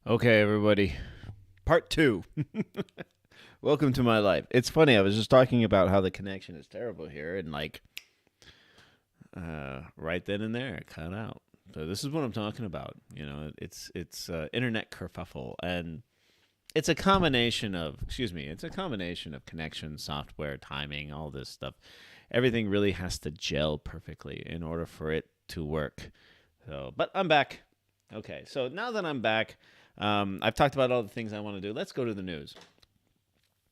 Okay, everybody. Part 2. Welcome to my life. It's funny, I was just talking about how the connection is terrible here, and right then and there, it cut out. So this is what I'm talking about. It's internet kerfuffle, and it's a combination of connection, software, timing, all this stuff. Everything really has to gel perfectly in order for it to work. But I'm back. Okay, so now that I'm back, I've talked about all the things I want to do. Let's go to the news.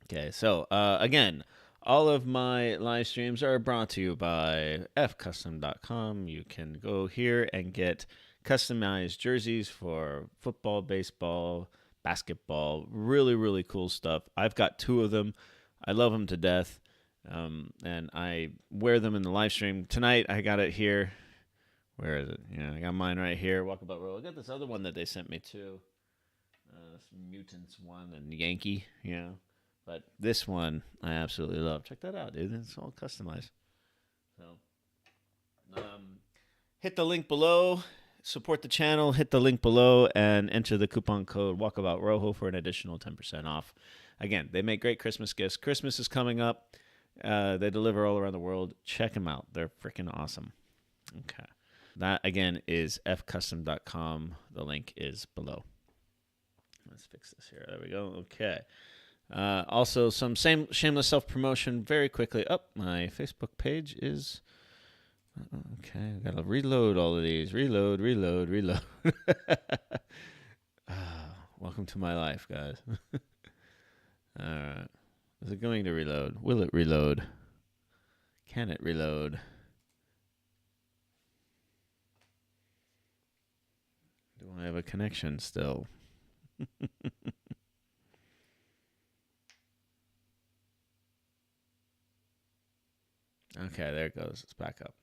Okay, so again, all of my live streams are brought to you by fcustom.com. You can go here and get customized jerseys for football, baseball, basketball. Really, really cool stuff. I've got 2 of them. I love them to death, and I wear them in the live stream. Tonight, I got it here. Where is it? Yeah, I got mine right here. Walkabout Roll. I got this other one that they sent me too. Mutants one and Yankee, But this one I absolutely love. Check that out, dude. It's all customized. So, hit the link below. Support the channel. Hit the link below and enter the coupon code Walkabout Rojo for an additional 10% off. Again, they make great Christmas gifts. Christmas is coming up. They deliver all around the world. Check them out. They're freaking awesome. Okay. That, again, is fcustom.com. The link is below. Let's fix this here. There we go. Okay. Also, some shameless self-promotion very quickly. My Facebook page is... Okay, I've got to reload all of these. Reload. Welcome to my life, guys. All right. Is it going to reload? Will it reload? Can it reload? Do I have a connection still? Okay, there it goes. It's back up.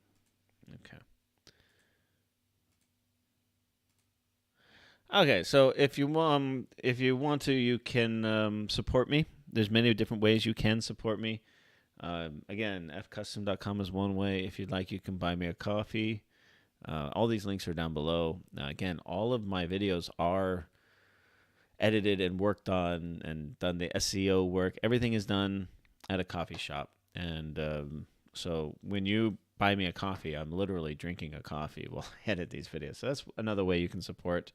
Okay. Okay, so if you want to, you can support me. There's many different ways you can support me. Again, fcustom.com is one way. If you'd like, you can buy me a coffee. All these links are down below. Again, all of my videos are edited and worked on and done the SEO work. Everything is done at a coffee shop. And so when you buy me a coffee, I'm literally drinking a coffee while I edit these videos. So that's another way you can support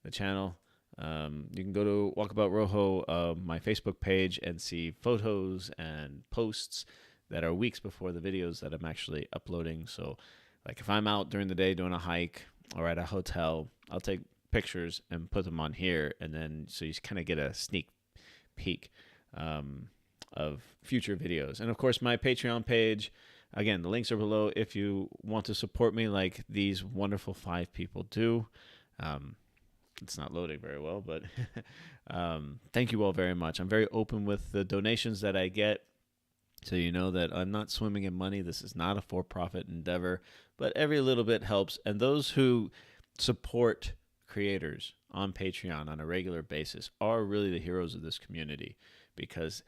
the channel. You can go to Walkabout Rojo, my Facebook page, and see photos and posts that are weeks before the videos that I'm actually uploading. So like if I'm out during the day doing a hike or at a hotel, I'll take pictures and put them on here, and then so you kind of get a sneak peek of future videos. And of course, my Patreon page, again, the links are below if you want to support me like these wonderful 5 people do. It's not loading very well, but thank you all very much. I'm very open with the donations that I get, so you know that I'm not swimming in money. This is not a for-profit endeavor, but every little bit helps. And those who support creators on Patreon on a regular basis are really the heroes of this community, because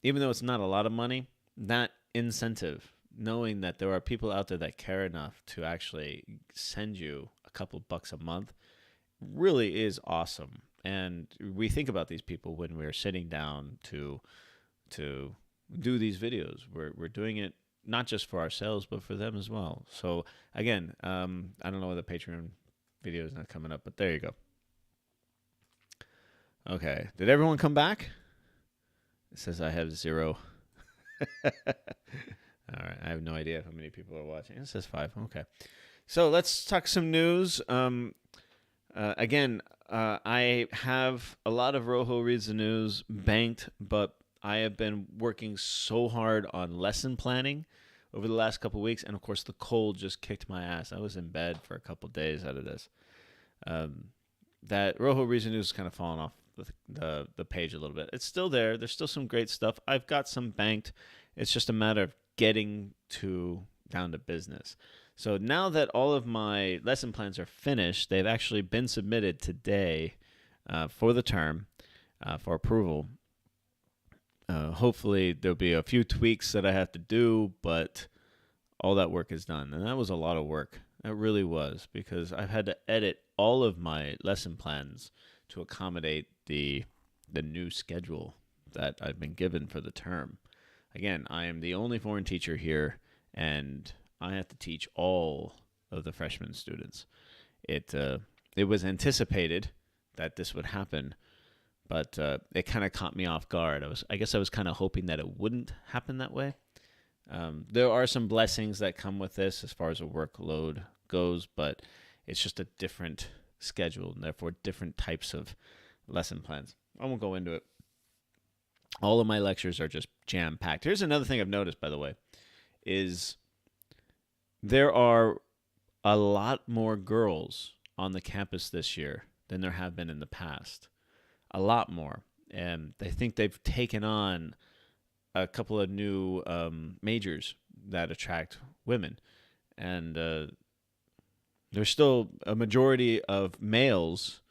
even though it's not a lot of money, that incentive, knowing that there are people out there that care enough to actually send you a couple bucks a month, really is awesome. And we think about these people when we're sitting down to do these videos. We're doing it not just for ourselves, but for them as well. So again, I don't know why the Patreon video is not coming up, but there you go. Okay, did everyone come back? It says I have 0. All right, I have no idea how many people are watching. It says 5. Okay, so let's talk some news. Again, I have a lot of Rojo Reads the News banked, but I have been working so hard on lesson planning over the last couple of weeks, and of course the cold just kicked my ass. I was in bed for a couple of days out of this. That Rojo Reads the News is kind of falling off the page a little bit. It's still there. There's still some great stuff. I've got some banked. It's just a matter of getting down to business. So now that all of my lesson plans are finished, they've actually been submitted today for the term for approval. Hopefully there'll be a few tweaks that I have to do, but all that work is done. And that was a lot of work. It really was, because I've had to edit all of my lesson plans to accommodate the new schedule that I've been given for the term. Again, I am the only foreign teacher here, and I have to teach all of the freshman students. It was anticipated that this would happen, but it kind of caught me off guard. I guess I was kind of hoping that it wouldn't happen that way. There are some blessings that come with this as far as a workload goes, but it's just a different schedule and therefore different types of lesson plans. I won't go into it. All of my lectures are just jam-packed. Here's another thing I've noticed, by the way, is there are a lot more girls on the campus this year than there have been in the past. A lot more. And they think they've taken on a couple of new majors that attract women. And there's still a majority of males,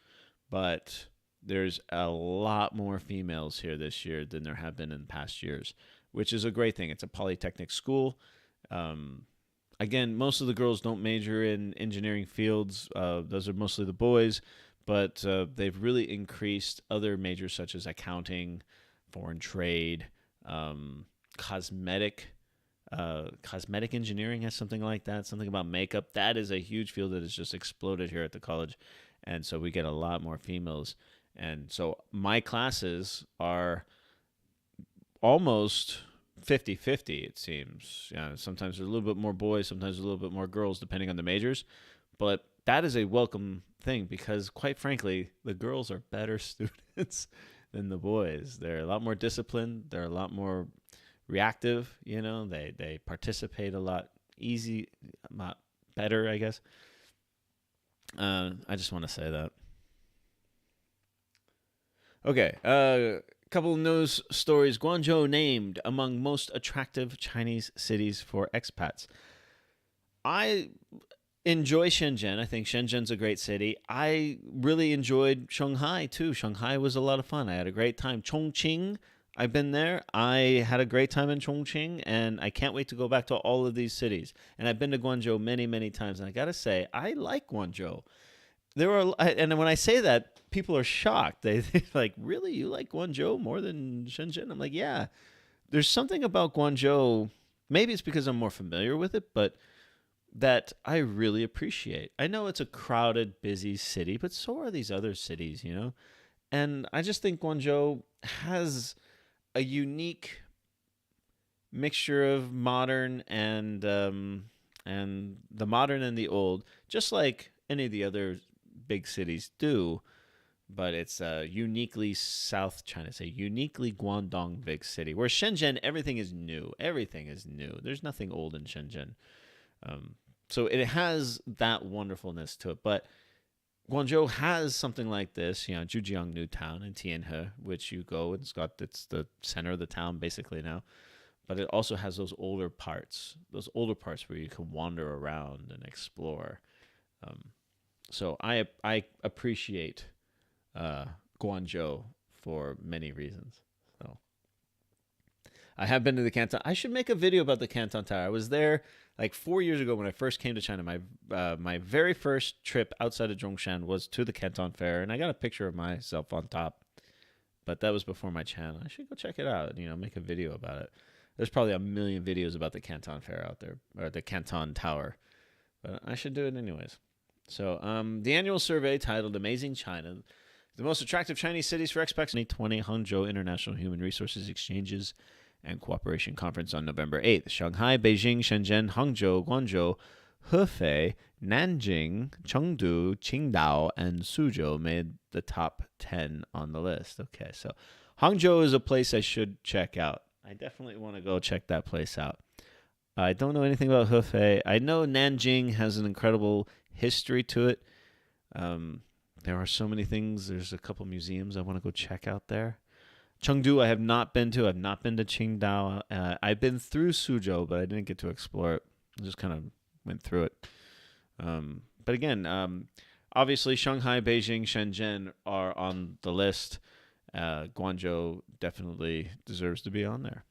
but there's a lot more females here this year than there have been in past years, which is a great thing. It's a polytechnic school. Again, most of the girls don't major in engineering fields. Those are mostly the boys, but they've really increased other majors such as accounting, foreign trade, cosmetic engineering has something like that, something about makeup. That is a huge field that has just exploded here at the college, and so we get a lot more females. And so my classes are almost 50-50, it seems. Sometimes there's a little bit more boys, sometimes a little bit more girls, depending on the majors. But that is a welcome thing because, quite frankly, the girls are better students than the boys. They're a lot more disciplined. They're a lot more reactive. They participate a lot better, I guess. I just want to say that. Okay, couple of news stories. Guangzhou named among most attractive Chinese cities for expats. I enjoy Shenzhen. I think Shenzhen's a great city. I really enjoyed Shanghai, too. Shanghai was a lot of fun. I had a great time. Chongqing, I've been there. I had a great time in Chongqing, and I can't wait to go back to all of these cities. And I've been to Guangzhou many, many times, and I got to say, I like Guangzhou. And when I say that, people are shocked. They're like, really? You like Guangzhou more than Shenzhen? I'm like, yeah. There's something about Guangzhou, maybe it's because I'm more familiar with it, but that I really appreciate. I know it's a crowded, busy city, but so are these other cities, And I just think Guangzhou has a unique mixture of modern and the modern and the old, just like any of the other big cities do, but it's uniquely South China. It's a uniquely Guangdong big city. Where Shenzhen, everything is new. Everything is new. There's nothing old in Shenzhen. So it has that wonderfulness to it. But Guangzhou has something like this, Zhujiang New Town and Tianhe, which you go and it's the center of the town basically now. But it also has those older parts where you can wander around and explore. So I appreciate Guangzhou for many reasons. So I have been to the Canton. I should make a video about the Canton Tower. I was there like 4 years ago when I first came to China. My very first trip outside of Zhongshan was to the Canton Fair, and I got a picture of myself on top. But that was before my channel. I should go check it out and make a video about it. There's probably a million videos about the Canton Fair out there, or the Canton Tower. But I should do it anyways. So the annual survey titled Amazing China, the most attractive Chinese cities for expats 2020 Hangzhou International Human Resources Exchanges and Cooperation Conference on November 8th. Shanghai, Beijing, Shenzhen, Hangzhou, Guangzhou, Hefei, Nanjing, Chengdu, Qingdao, and Suzhou made the top 10 on the list. Okay, so Hangzhou is a place I should check out. I definitely want to go check that place out. I don't know anything about Hefei. I know Nanjing has an incredible history to it. There are so many things. There's a couple museums I want to go check out there. Chengdu I have not been to. I've not been to Qingdao. I've been through Suzhou, but I didn't get to explore it. I just kind of went through it. But again, obviously Shanghai, Beijing, Shenzhen are on the list. Guangzhou definitely deserves to be on there.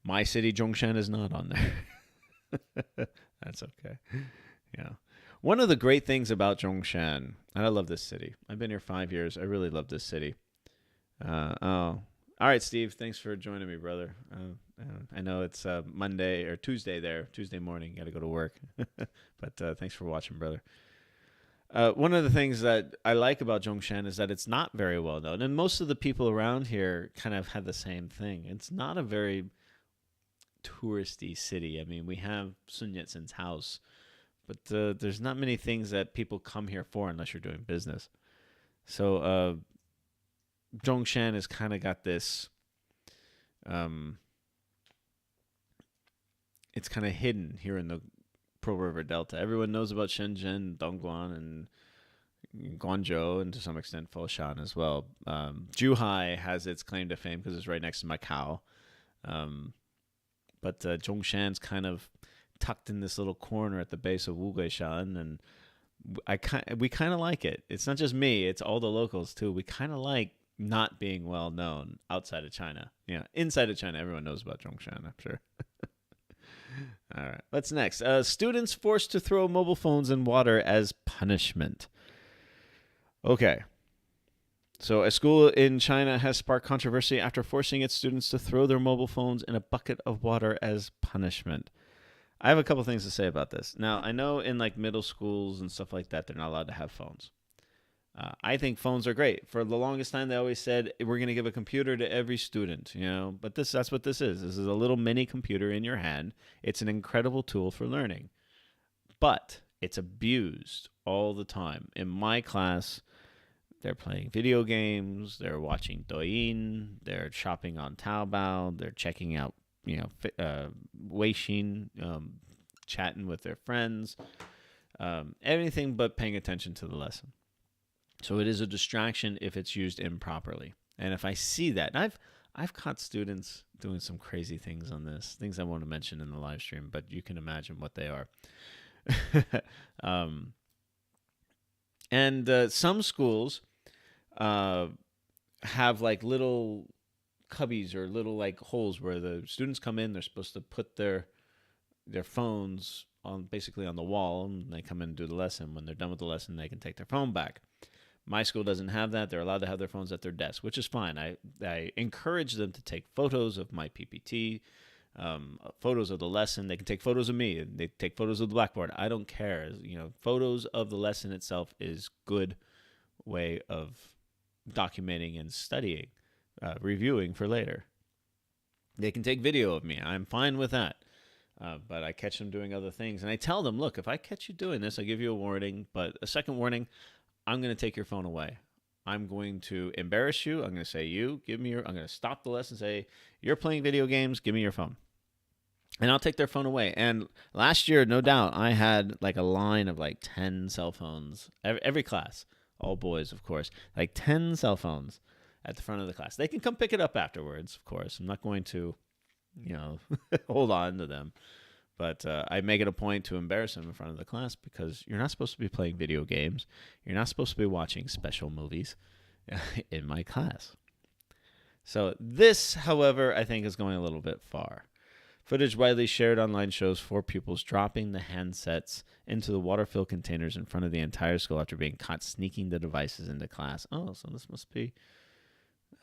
My city, Zhongshan, is not on there. That's okay. Yeah. One of the great things about Zhongshan, and I love this city. I've been here 5 years. I really love this city. All right, Steve. Thanks for joining me, brother. I know it's Monday or Tuesday there, Tuesday morning. Got to go to work, but thanks for watching, brother. One of the things that I like about Zhongshan is that it's not very well known, and most of the people around here kind of had the same thing. It's not a very touristy city. I mean, we have Sun Yat-sen's house, but there's not many things that people come here for unless you're doing business. So Zhongshan has kind of got this. It's kind of hidden here in the Pearl River Delta. Everyone knows about Shenzhen, Dongguan, and Guangzhou, and to some extent Foshan as well. Zhuhai has its claim to fame because it's right next to Macau. But Zhongshan's kind of tucked in this little corner at the base of Wuguishan, and we kind of like it. It's not just me; it's all the locals too. We kind of like not being well known outside of China. Yeah, inside of China, everyone knows about Zhongshan, I'm sure. All right, what's next? Students forced to throw mobile phones in water as punishment. Okay. So a school in China has sparked controversy after forcing its students to throw their mobile phones in a bucket of water as punishment. I have a couple things to say about this. Now, I know in like middle schools and stuff like that, they're not allowed to have phones. I think phones are great. For the longest time, they always said, we're going to give a computer to every student, But that's what this is. This is a little mini computer in your hand. It's an incredible tool for learning. But it's abused all the time. In my class, they're playing video games, they're watching Douyin, they're shopping on Taobao, they're checking out, Weixin, chatting with their friends, anything but paying attention to the lesson. So it is a distraction if it's used improperly. And if I see that, and I've caught students doing some crazy things on this, things I won't mention in the live stream, but you can imagine what they are. And some schools have like little cubbies or little like holes where the students come in. They're supposed to put their phones on basically on the wall, and they come in and do the lesson. When they're done with the lesson, they can take their phone back. My school doesn't have that. They're allowed to have their phones at their desk, which is fine. I encourage them to take photos of my PPT, photos of the lesson. They can take photos of me. They take photos of the blackboard. I don't care. Photos of the lesson itself is good way of documenting and studying, reviewing for later. They can take video of me. I'm fine with that. But I catch them doing other things. And I tell them, look, if I catch you doing this, I give you a warning. But a second warning, I'm going to take your phone away. I'm going to embarrass you. I'm going to say, I'm going to stop the lesson and say, you're playing video games, give me your phone. And I'll take their phone away. And last year, no doubt, I had like a line of like 10 cell phones. Every class, all boys, of course, like 10 cell phones at the front of the class. They can come pick it up afterwards, of course. I'm not going to, hold on to them. But I make it a point to embarrass them in front of the class because you're not supposed to be playing video games. You're not supposed to be watching special movies in my class. So this, however, I think is going a little bit far. Footage widely shared online shows 4 pupils dropping the handsets into the water-filled containers in front of the entire school after being caught sneaking the devices into class. Oh, so this must be...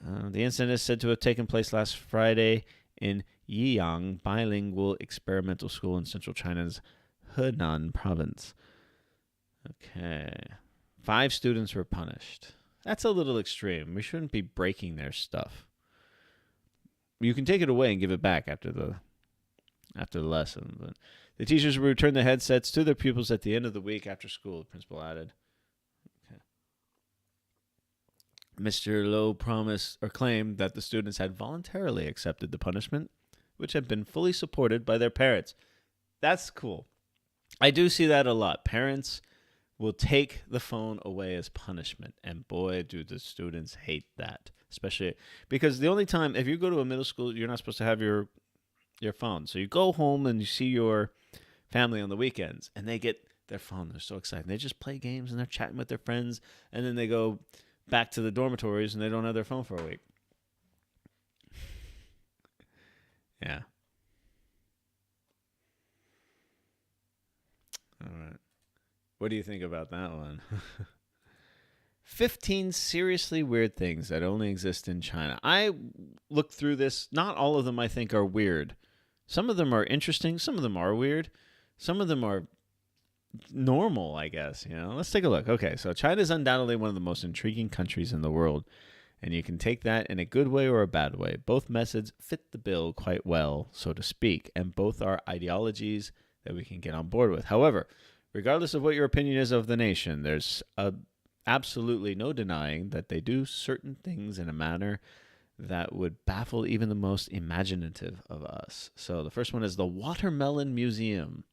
the incident is said to have taken place last Friday in Yiyang Bilingual Experimental School in central China's Henan province. Okay. 5 students were punished. That's a little extreme. We shouldn't be breaking their stuff. You can take it away and give it back after the lesson. But the teachers will return the headsets to their pupils at the end of the week after school, the principal added. Okay. Mr. Low promised or claimed that the students had voluntarily accepted the punishment, which had been fully supported by their parents. That's cool. I do see that a lot. Parents will take the phone away as punishment, and boy, do the students hate that. Especially because the only time, if you go to a middle school, you're not supposed to have your phone. So you go home and you see your family on the weekends, and they get their phone. They're so excited. They just play games, and they're chatting with their friends, and then they go back to the dormitories, and they don't have their phone for a week. Yeah. All right. What do you think about that one? 15 seriously weird things that only exist in China. I looked through this. Not all of them I think are weird. Some of them are interesting. Some of them are weird. Some of them are normal, I guess. Let's take a look. Okay, so China is undoubtedly one of the most intriguing countries in the world. And you can take that in a good way or a bad way. Both methods fit the bill quite well, so to speak. And both are ideologies that we can get on board with. However, regardless of what your opinion is of the nation, there's absolutely no denying that they do certain things in a manner that would baffle even the most imaginative of us. So the first one is the Watermelon Museum.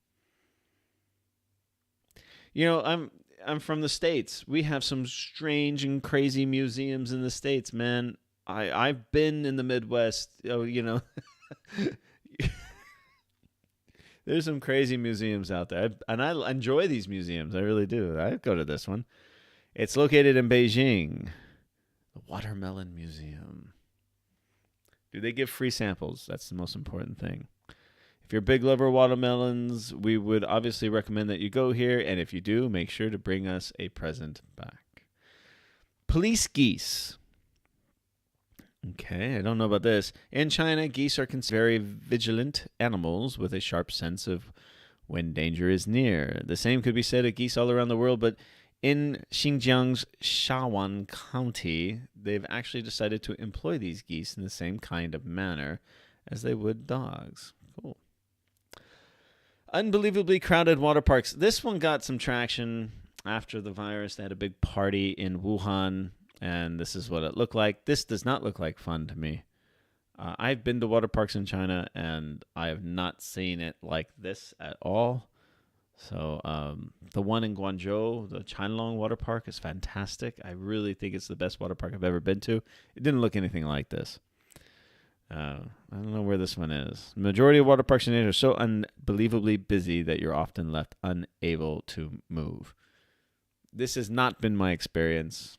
I'm from the States. We have some strange and crazy museums in the States, man. I've been in the Midwest. There's some crazy museums out there. And I enjoy these museums. I really do. I go to this one. It's located in Beijing. The Watermelon Museum. Do they give free samples? That's the most important thing. If you're a big lover of watermelons, we would obviously recommend that you go here. And if you do, make sure to bring us a present back. Police geese. Okay, I don't know about this. In China, geese are considered very vigilant animals with a sharp sense of when danger is near. The same could be said of geese all around the world, but in Xinjiang's Xiaolan County, they've actually decided to employ these geese in the same kind of manner as they would dogs. Cool. Unbelievably crowded water parks. This one got some traction after the virus. They had a big party in Wuhan, and this is what it looked like. This does not look like fun to me. I've been to water parks in China, and I have not seen it like this at all. So the one in Guangzhou, the Qianlong water park, is fantastic. I really think it's the best water park I've ever been to. It didn't look anything like this. I don't know where this one is. The majority of water parks in Asia are so unbelievably busy that you're often left unable to move. This has not been my experience.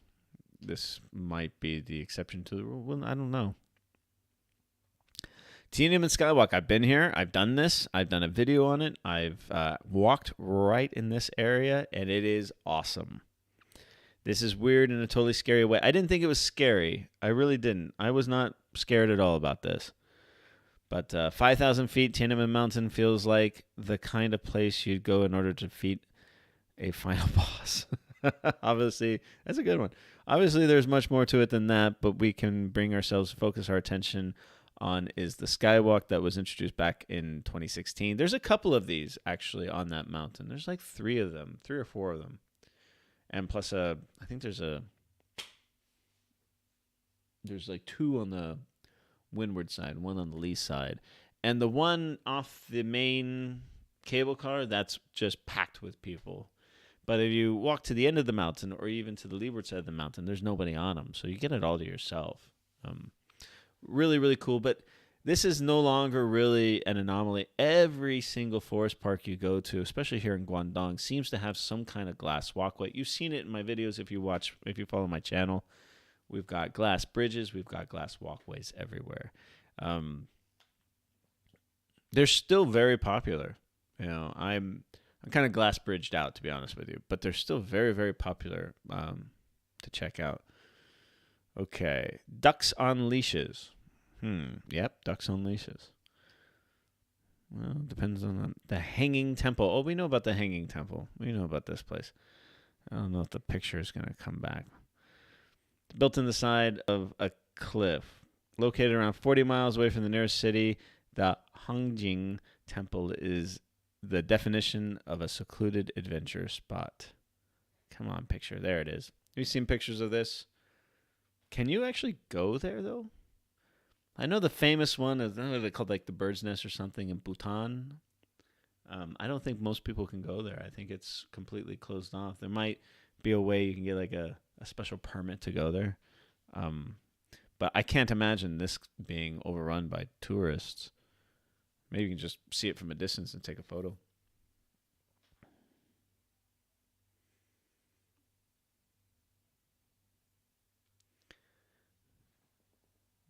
This might be the exception to the rule. Well, I don't know. Tiananmen Skywalk. I've been here. I've done this. I've done a video on it. I've walked right in this area, and it is awesome. This is weird in a totally scary way. I didn't think it was scary. I really didn't. I was not scared at all about this. But 5,000 feet, Tiananmen Mountain feels like the kind of place you'd go in order to defeat a final boss. Obviously, that's a good one. Obviously, there's much more to it than that, but we can bring ourselves, focus our attention on is the Skywalk that was introduced back in 2016. There's a couple of these, actually, on that mountain. There's like 3 or 4 of them. And plus, I think there's like 2 on the windward side, 1 on the lee side. And the one off the main cable car, that's just packed with people. But if you walk to the end of the mountain or even to the leeward side of the mountain, there's nobody on them. So you get it all to yourself. Really, really cool. But this is no longer really an anomaly. Every single forest park you go to, especially here in Guangdong, seems to have some kind of glass walkway. You've seen it in my videos if you follow my channel. We've got glass bridges. We've got glass walkways everywhere. They're still very popular. I'm kind of glass bridged out, to be honest with you, but they're still very, very popular to check out. Okay, ducks on leashes. Yep, ducks on leashes. Well, depends on the Hanging Temple. Oh, we know about the Hanging Temple. We know about this place. I don't know if the picture is going to come back. It's built in the side of a cliff. Located around 40 miles away from the nearest city, the Hanging Temple is the definition of a secluded adventure spot. Come on, picture. There it is. Have you seen pictures of this? Can you actually go there, though? I know the famous one is, I don't know if they called like the Bird's Nest or something in Bhutan. I don't think most people can go there. I think it's completely closed off. There might be a way you can get like a special permit to go there. But I can't imagine this being overrun by tourists. Maybe you can just see it from a distance and take a photo.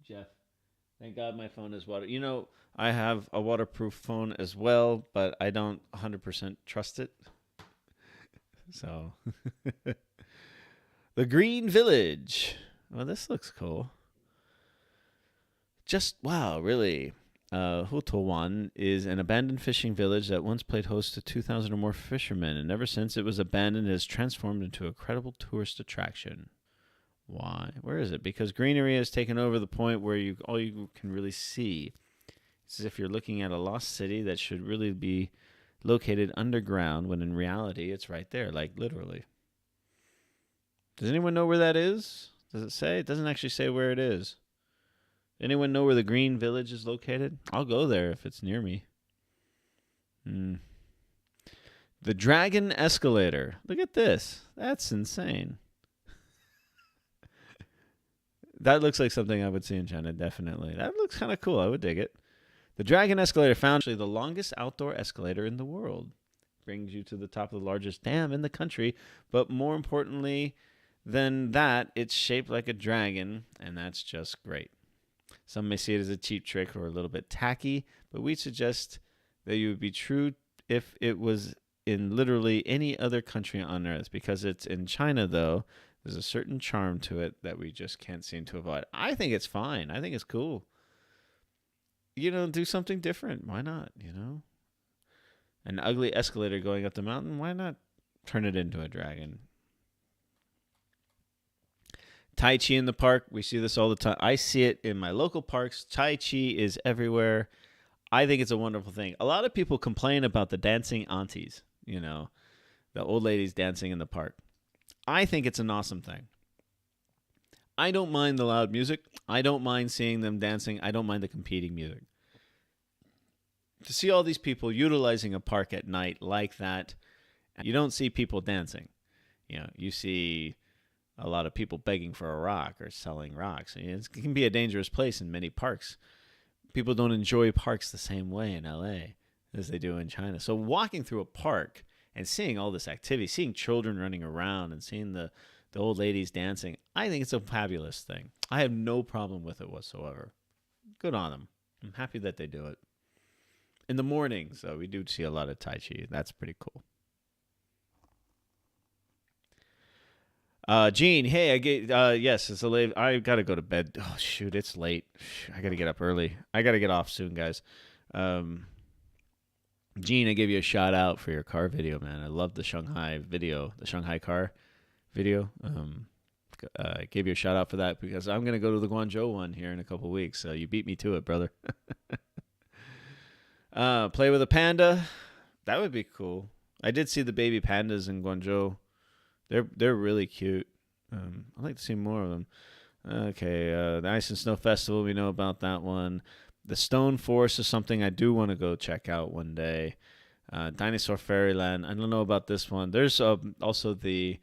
Jeff, thank God my phone is water. I have a waterproof phone as well, but I don't 100% trust it. So, the Green Village. Well, this looks cool. Just wow, really. Hoten is an abandoned fishing village that once played host to 2,000 or more fishermen, and ever since it was abandoned, it has transformed into a credible tourist attraction. Why? Where is it? Because greenery has taken over the point where all you can really see. It's as if you're looking at a lost city that should really be located underground, when in reality it's right there, like literally. Does anyone know where that is? Does it say? It doesn't actually say where it is. Anyone know where the Green Village is located? I'll go there if it's near me. The Dragon Escalator. Look at this. That's insane. That looks like something I would see in China, definitely. That looks kind of cool. I would dig it. The Dragon Escalator, found actually the longest outdoor escalator in the world. Brings you to the top of the largest dam in the country, but more importantly than that, it's shaped like a dragon, and that's just great. Some may see it as a cheap trick or a little bit tacky, but we suggest that you would be true if it was in literally any other country on earth. Because it's in China, though, there's a certain charm to it that we just can't seem to avoid. I think it's fine. I think it's cool. Do something different. Why not, An ugly escalator going up the mountain, why not turn it into a dragon? Tai Chi in the park. We see this all the time. I see it in my local parks. Tai Chi is everywhere. I think it's a wonderful thing. A lot of people complain about the dancing aunties, the old ladies dancing in the park. I think it's an awesome thing. I don't mind the loud music. I don't mind seeing them dancing. I don't mind the competing music. To see all these people utilizing a park at night like that, you don't see people dancing. You see a lot of people begging for a rock or selling rocks. It can be a dangerous place in many parks. People don't enjoy parks the same way in LA as they do in China. So walking through a park and seeing all this activity, seeing children running around and seeing the old ladies dancing, I think it's a fabulous thing. I have no problem with it whatsoever. Good on them. I'm happy that they do it. In the mornings, we do see a lot of Tai Chi. That's pretty cool. Gene, hey, yes, it's a late. I gotta go to bed. Oh shoot, it's late. I gotta get up early. I gotta get off soon, guys. Gene, I gave you a shout out for your car video, man. I love the Shanghai video, the Shanghai car video. I gave you a shout out for that because I'm gonna go to the Guangzhou one here in a couple weeks. So you beat me to it, brother. Play with a panda. That would be cool. I did see the baby pandas in Guangzhou. They're really cute. I'd like to see more of them. Okay, the Ice and Snow Festival, we know about that one. The Stone Forest is something I do want to go check out one day. Dinosaur Fairyland, I don't know about this one. There's also the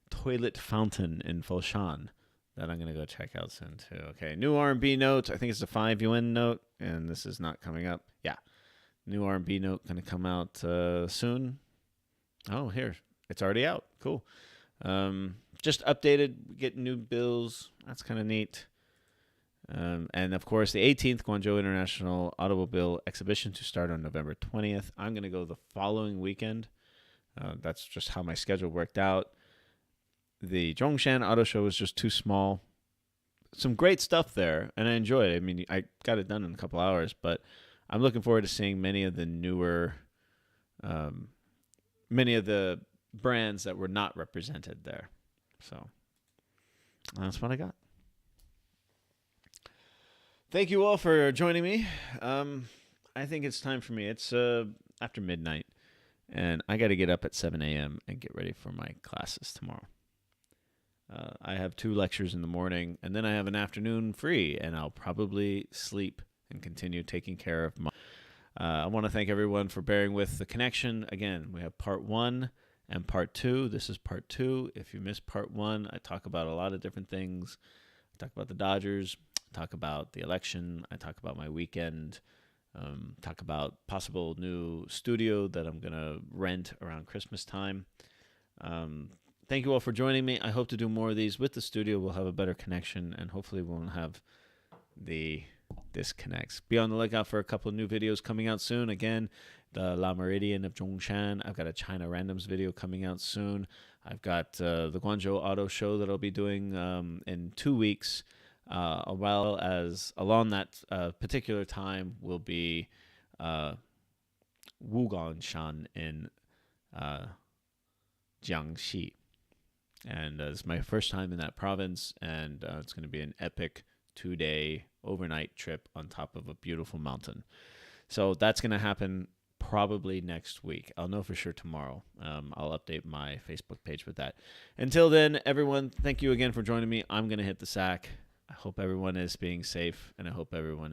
Toilet Fountain in Foshan that I'm going to go check out soon too. Okay, new R&B note. I think it's a 5 UN note, and this is not coming up. Yeah, new R&B note going to come out soon. Oh, here. It's already out. Cool. Just updated, getting new bills. That's kind of neat. And of course, the 18th Guangzhou International Automobile Exhibition to start on November 20th. I'm going to go the following weekend. That's just how my schedule worked out. The Zhongshan Auto Show was just too small. Some great stuff there, and I enjoyed it. I mean, I got it done in a couple hours, but I'm looking forward to seeing many of the newer, many of the brands that were not represented there. So that's what I got. Thank you all for joining me. I think it's time for me. It's after midnight, and I got to get up at 7 a.m. and get ready for my classes tomorrow. I have 2 lectures in the morning, and then I have an afternoon free, and I'll probably sleep and continue taking care of my... I want to thank everyone for bearing with the connection. Again, we have part 1 and part 2. This is part 2. If you missed part 1, I talk about a lot of different things. I talk about the Dodgers, talk about the election, I talk about my weekend, talk about possible new studio that I'm going to rent around Christmas time. Thank you all for joining me. I hope to do more of these with the studio. We'll have a better connection, and hopefully we won't have the disconnects. Be on the lookout for a couple of new videos coming out soon. Again, the La Meridian of Zhongshan. I've got a China Randoms video coming out soon. I've got the Guangzhou Auto Show that I'll be doing in 2 weeks, as well as along that particular time will be Wugangshan in Jiangxi. And it's my first time in that province, and it's going to be an epic 2-day overnight trip on top of a beautiful mountain. So that's going to happen probably next week. I'll know for sure tomorrow. I'll update my Facebook page with that. Until then, everyone, thank you again for joining me. I'm going to hit the sack. I hope everyone is being safe, and I hope everyone